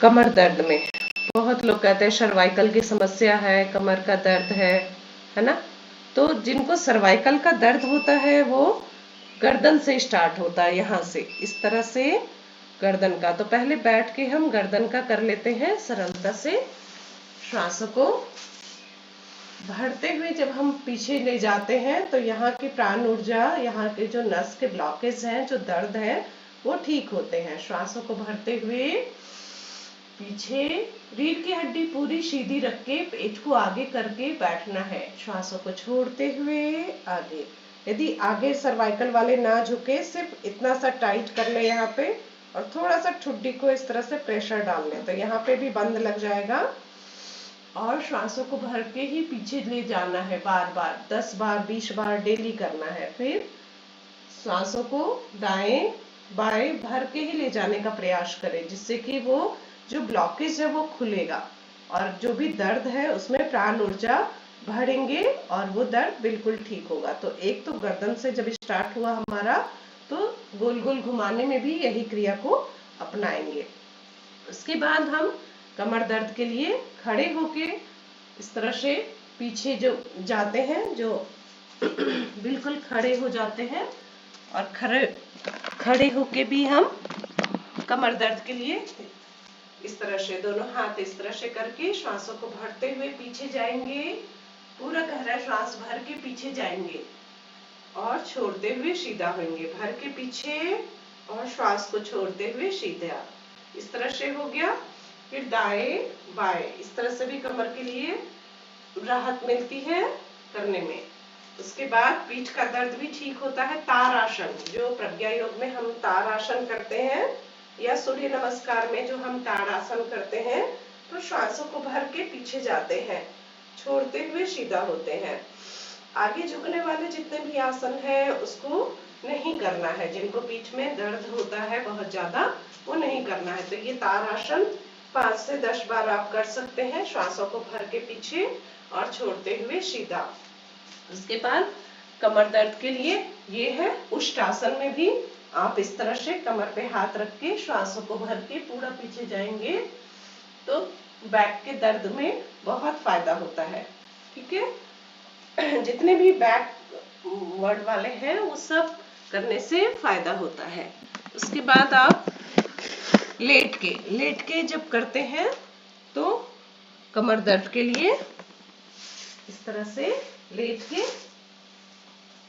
कमर दर्द में बहुत लोग कहते हैं सर्वाइकल की समस्या है, कमर का दर्द है ना। तो जिनको सर्वाइकल का दर्द होता है वो गर्दन से स्टार्ट होता है, यहाँ से इस तरह से गर्दन का। तो पहले बैठ के हम गर्दन का कर लेते हैं सरलता से। श्वासों को भरते हुए जब हम पीछे ले जाते हैं तो यहाँ की प्राण ऊर्जा, यहाँ के जो नस के ब्लॉकेज हैं, जो दर्द है वो ठीक होते हैं। श्वासों को भरते हुए पीछे, रीढ़ की हड्डी पूरी सीधी रख के पेट को आगे करके बैठना है। श्वासों को छोड़ते हुए आगे। यदि आगे सर्वाइकल वाले ना झुके, सिर्फ इतना सा टाइट कर ले यहाँ पे और थोड़ा सा ठुड्डी को इस तरह से प्रेशर डाल ले, तो यहाँ पे भी बंद लग जाएगा। और श्वासों को भर के ही पीछे ले जाना है, बार बार 10 बार 20 बार डेली करना है। फिर श्वासों को दाएं बाएं भर के ही ले जाने का प्रयास करें, जिससे कि वो जो ब्लॉकेज है वो खुलेगा और जो भी दर्द है उसमें प्राण ऊर्जा भरेंगे और वो दर्द बिल्कुल ठीक होगा। तो एक तो गर्दन से जब स्टार्ट हुआ हमारा, तो गोल गोल घुमाने में भी यही क्रिया को अपनाएंगे। उसके बाद हम कमर दर्द के लिए खड़े होके इस तरह से पीछे जो जाते हैं, जो बिल्कुल खड़े हो जाते हैं। और खड़े होके भी हम कमर दर्द के लिए इस तरह से दोनों हाथ इस तरह से करके श्वासों को भरते हुए पीछे जाएंगे। पूरा गहरा श्वास भर के पीछे जाएंगे और छोड़ते हुए सीधा होंगे। भर के पीछे और श्वास को छोड़ते हुए सीधा, इस तरह से हो गया। फिर दाएं बाएं, इस तरह से भी कमर के लिए राहत मिलती है करने में। उसके बाद पीठ का दर्द भी ठीक होता है। तार आसन, जो प्रज्ञा योग में हम तार आसन करते हैं या सूर्य नमस्कार में जो हम ताड़ आसन करते हैं, तो श्वासों को भर के पीछे जाते हैं, छोड़ते हुए सीधा होते हैं। आगे झुकने वाले जितने भी आसन है उसको नहीं करना है। जिनको पीठ में दर्द होता है बहुत ज्यादा, वो नहीं करना है। तो ये तार आसन 5 से 10 बार आप कर सकते हैं, श्वासों को भर के पीछे और छोड़ते हुए सीधा। उसके बाद कमर दर्द के लिए ये है उष्टासन में भी आप इस तरह से कमर पे हाथ रख के श्वासों को भर के पूरा पीछे जाएंगे, तो बैक के दर्द में बहुत फायदा होता है। ठीक है, जितने भी बैक वर्ड वाले हैं वो सब करने से फायदा होता है। उसके बाद आप लेट के जब करते हैं तो कमर दर्द के लिए इस तरह से लेट के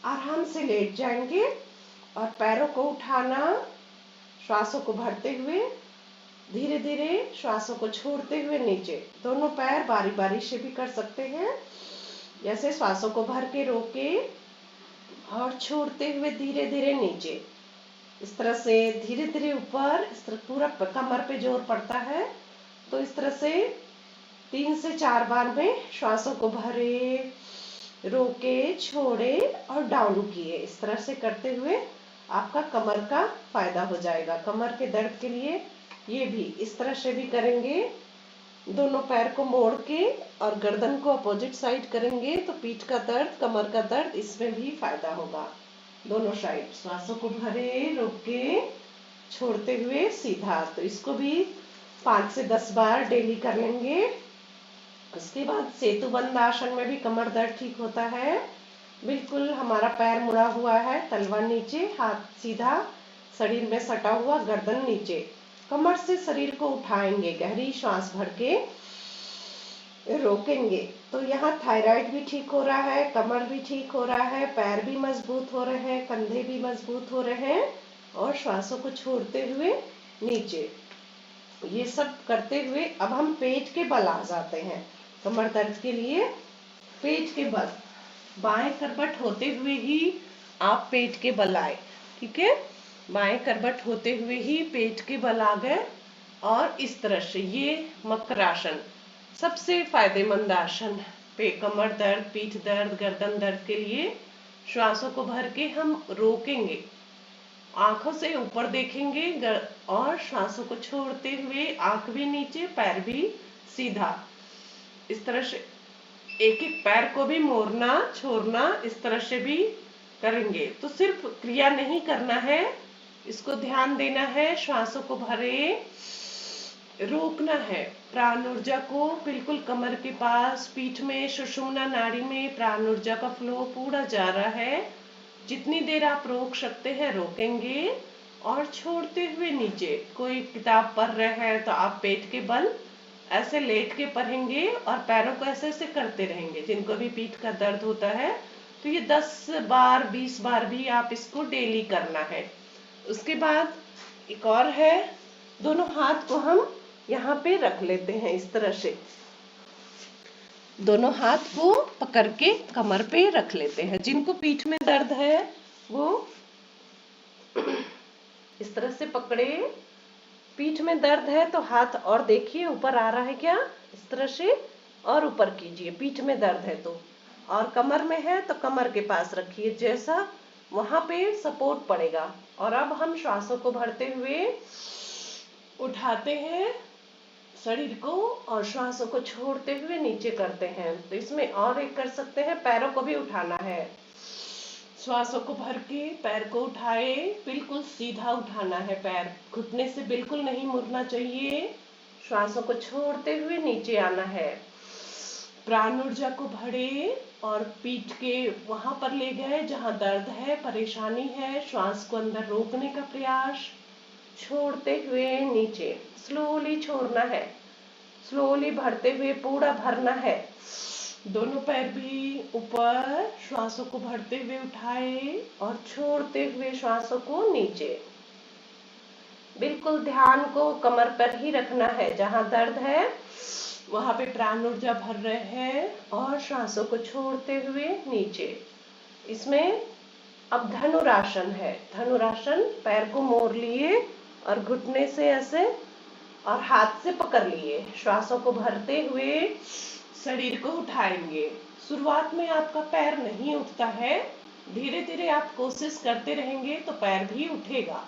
आराम से लेट जाएंगे और पैरों को उठाना, श्वासों को भरते हुए धीरे धीरे श्वासों को छोड़ते हुए नीचे। दोनों पैर बारी बारी से भी कर सकते हैं, जैसे श्वासों को भर के रोके और छोड़ते हुए धीरे धीरे नीचे, इस तरह से धीरे धीरे ऊपर। इस तरह पूरा कमर पे जोर पड़ता है, तो इस तरह से 3 से 4 बार में श्वासों को भरे, रोके, छोड़े और डाउन किए। इस तरह से करते हुए आपका कमर का फायदा हो जाएगा। कमर के दर्द के लिए ये भी इस तरह से भी करेंगे, दोनों पैर को मोड़ के और गर्दन को अपोजिट साइड करेंगे, तो पीठ का दर्द, कमर का दर्द, इसमें भी फायदा होगा। दोनों साइड श्वासों को भरे, रोके, छोड़ते हुए सीधा। तो इसको भी 5 से 10 बार डेली कर लेंगे। उसके बाद सेतुबंद आसन में भी कमर दर्द ठीक होता है। बिल्कुल हमारा पैर मुड़ा हुआ है, तलवा नीचे, हाथ सीधा, शरीर में सटा हुआ, गर्दन नीचे। कमर से शरीर को उठाएंगे, गहरी श्वास भर के रोकेंगे, तो यहाँ थायराइड भी ठीक हो रहा है, कमर भी ठीक हो रहा है, पैर भी मजबूत हो रहे हैं, कंधे भी मजबूत हो रहे हैं। और श्वासों को छोड़ते हुए नीचे, ये सब करते हुए अब हम पेट के बल आ जाते हैं। कमर दर्द के लिए पेट के बल, बाएं करवट होते हुए ही आप पेट के बल आए। ठीक है, बाएं करवट होते हुए ही पेट के बल आ गए। और इस तरह से ये मकरासन सबसे फायदेमंद आसन पे कमर दर्द, पीठ दर्द, गर्दन दर्द के लिए। श्वासों को भर के हम रोकेंगे, आंखों से ऊपर देखेंगे और श्वासों को छोड़ते हुए आंख भी नीचे, पैर भी सीधा। इस तरह से एक एक पैर को भी मोड़ना, छोड़ना, इस तरह से भी करेंगे। तो सिर्फ क्रिया नहीं करना है, इसको ध्यान देना है। श्वासों को भरे, रोकना है। प्राण ऊर्जा को बिल्कुल कमर के पास, पीठ में, सुषुम्ना नाड़ी में प्राण ऊर्जा का फ्लो पूरा जा रहा है। जितनी देर आप रोक सकते हैं रोकेंगे और छोड़ते हुए नीचे। कोई किताब पढ़ रहे हैं तो आप पेट के बल ऐसे लेट के पढ़ेंगे और पैरों को ऐसे ऐसे करते रहेंगे। जिनको भी पीठ का दर्द होता है तो ये 10 बार 20 बार भी आप इसको डेली करना है। उसके बाद एक और है, दोनों हाथ को हम यहाँ पे रख लेते हैं इस तरह से। दोनों हाथ को पकड़ के कमर पे रख लेते हैं। जिनको पीठ में दर्द है वो इस तरह से पकड़े। पीठ में दर्द है तो हाथ और देखिए ऊपर आ रहा है क्या, इस तरह से और ऊपर कीजिए पीठ में दर्द है तो। और कमर में है तो कमर के पास रखिए, जैसा वहां पे सपोर्ट पड़ेगा। और अब हम श्वासों को भरते हुए उठाते हैं शरीर को और श्वासों को छोड़ते हुए नीचे करते हैं। तो इसमें और एक कर सकते हैं, पैरों को भी उठाना है। श्वासों को भर के पैर को उठाए, बिल्कुल सीधा उठाना है पैर, घुटने से बिल्कुल नहीं मुड़ना चाहिए। श्वासों को छोड़ते हुए नीचे आना है। प्राण ऊर्जा को भरे और पीठ के वहां पर ले गए जहां दर्द है, परेशानी है। श्वास को अंदर रोकने का प्रयास, छोड़ते हुए नीचे, स्लोली छोड़ना है, स्लोली भरते हुए पूरा भरना है। दोनों पैर भी ऊपर, श्वासों को भरते हुए उठाए और छोड़ते हुए श्वासों को नीचे। बिल्कुल ध्यान को कमर पर ही रखना है, जहां दर्द है वहां पे प्राण ऊर्जा भर रहे हैं और श्वासों को छोड़ते हुए नीचे। इसमें अब धनुरासन है। धनुरासन, पैर को मोड़ लिए और घुटने से ऐसे और हाथ से पकड़ लिए। श्वासों को भरते हुए शरीर को उठाएंगे। शुरुआत में आपका पैर नहीं उठता है, धीरे धीरे आप कोशिश करते रहेंगे तो पैर भी उठेगा।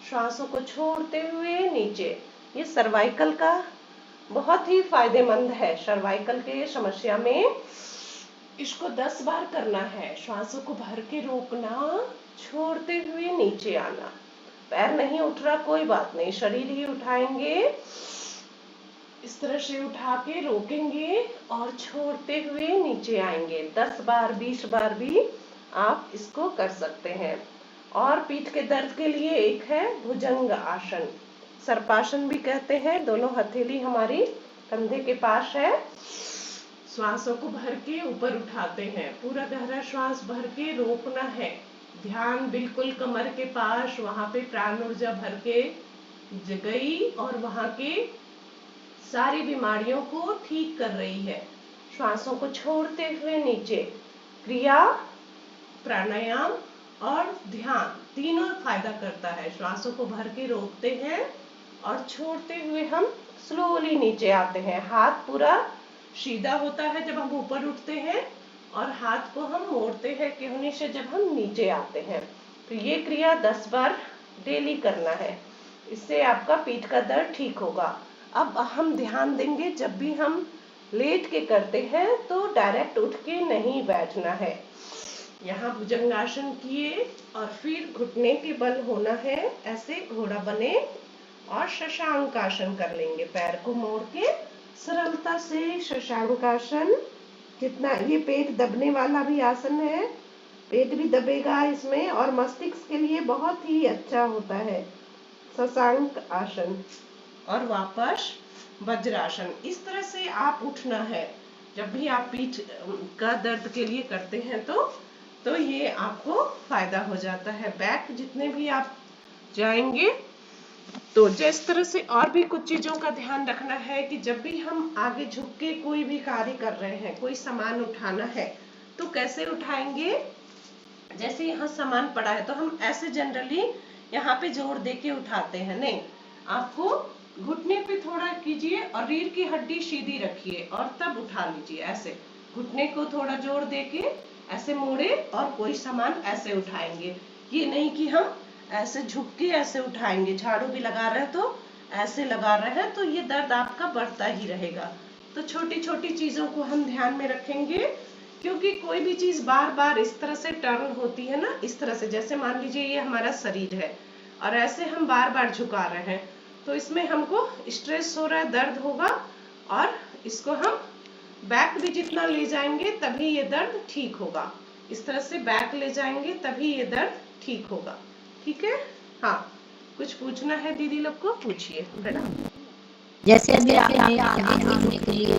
श्वासों को छोड़ते हुए नीचे। ये सर्वाइकल का बहुत ही फायदेमंद है। सर्वाइकल के समस्या में इसको 10 बार करना है। श्वासों को भर के रोकना, छोड़ते हुए नीचे आना। पैर नहीं उठ रहा कोई बात नहीं, शरीर ही उठाएंगे। इस तरह से उठा के रोकेंगे और छोड़ते हुए नीचे आएंगे। 10 बार 20 बार भी आप इसको कर सकते हैं। और पीठ के दर्द के लिए एक है भुजंग आसन, सर्पासन भी कहते हैं। दोनों हथेली हमारी कंधे के पास है। श्वासों को भर के ऊपर उठाते हैं, पूरा गहरा श्वास भर के रोकना है। ध्यान बिल्कुल कमर के पास, वहां पे प्राण ऊर्जा भर के गई और वहां के सारी बीमारियों को ठीक कर रही है। श्वासों को छोड़ते हुए नीचे। क्रिया, प्राणायाम और ध्यान तीनों फायदा करता है। श्वासों को भर के रोकते हैं और छोड़ते हुए हम स्लोली नीचे आते हैं। हाथ पूरा सीधा होता है जब हम ऊपर उठते हैं और हाथ को हम मोड़ते हैं कोहनी से जब हम नीचे आते हैं। तो ये क्रिया 10 बार डेली करना है, इससे आपका पीठ का दर्द ठीक होगा। अब हम ध्यान देंगे, जब भी हम लेट के करते हैं तो डायरेक्ट उठ के नहीं बैठना है। यहाँ भुजंगासन किए और फिर घुटने के बल होना है, ऐसे घोड़ा बने और शशांकासन कर लेंगे। पैर को मोड़ के सरलता से शशांकासन। जितना ये पेट दबने वाला भी आसन है, पेट भी दबेगा इसमें और मस्तिष्क के लिए बहुत ही अच्छा होता है शशांक आसन। और वापस वज्रासन। इस तरह से आप उठना है। जब भी आप पीठ का दर्द के लिए करते हैं तो ये आपको फायदा हो जाता है। बैक जितने भी आप जाएंगे तो जिस तरह से और भी कुछ चीजों का ध्यान रखना है कि जब भी हम आगे झुक के कोई भी कार्य कर रहे हैं, कोई सामान उठाना है तो कैसे उठाएंगे। जैसे यहाँ सामान पड़ा है तो हम ऐसे जनरली यहाँ पे जोर दे के उठाते हैं, नहीं, आपको घुटने पे थोड़ा कीजिए और रीढ़ की हड्डी सीधी रखिए और तब उठा लीजिए। ऐसे घुटने को थोड़ा जोर दे के ऐसे मोड़े और कोई सामान ऐसे उठाएंगे। ये नहीं कि हम ऐसे झुक के ऐसे उठाएंगे। झाड़ू भी लगा रहे हैं तो ऐसे लगा रहे हैं तो ये दर्द आपका बढ़ता ही रहेगा। तो छोटी छोटी चीजों को हम ध्यान में रखेंगे, क्योंकि कोई भी चीज बार बार इस तरह से टर्न होती है ना, इस तरह से। जैसे मान लीजिए ये हमारा शरीर है और ऐसे हम बार बार झुका रहे हैं तो इसमें हमको स्ट्रेस हो रहा है, दर्द होगा, और इसको हम बैक भी जितना ले जाएंगे तभी ये दर्द ठीक होगा। इस तरह से बैक ले जाएंगे तभी ये दर्द ठीक होगा। ठीक है? हाँ, कुछ पूछना है दीदी लोग को, पूछिए बेटा। जैसे अभी आपने आगे के लिए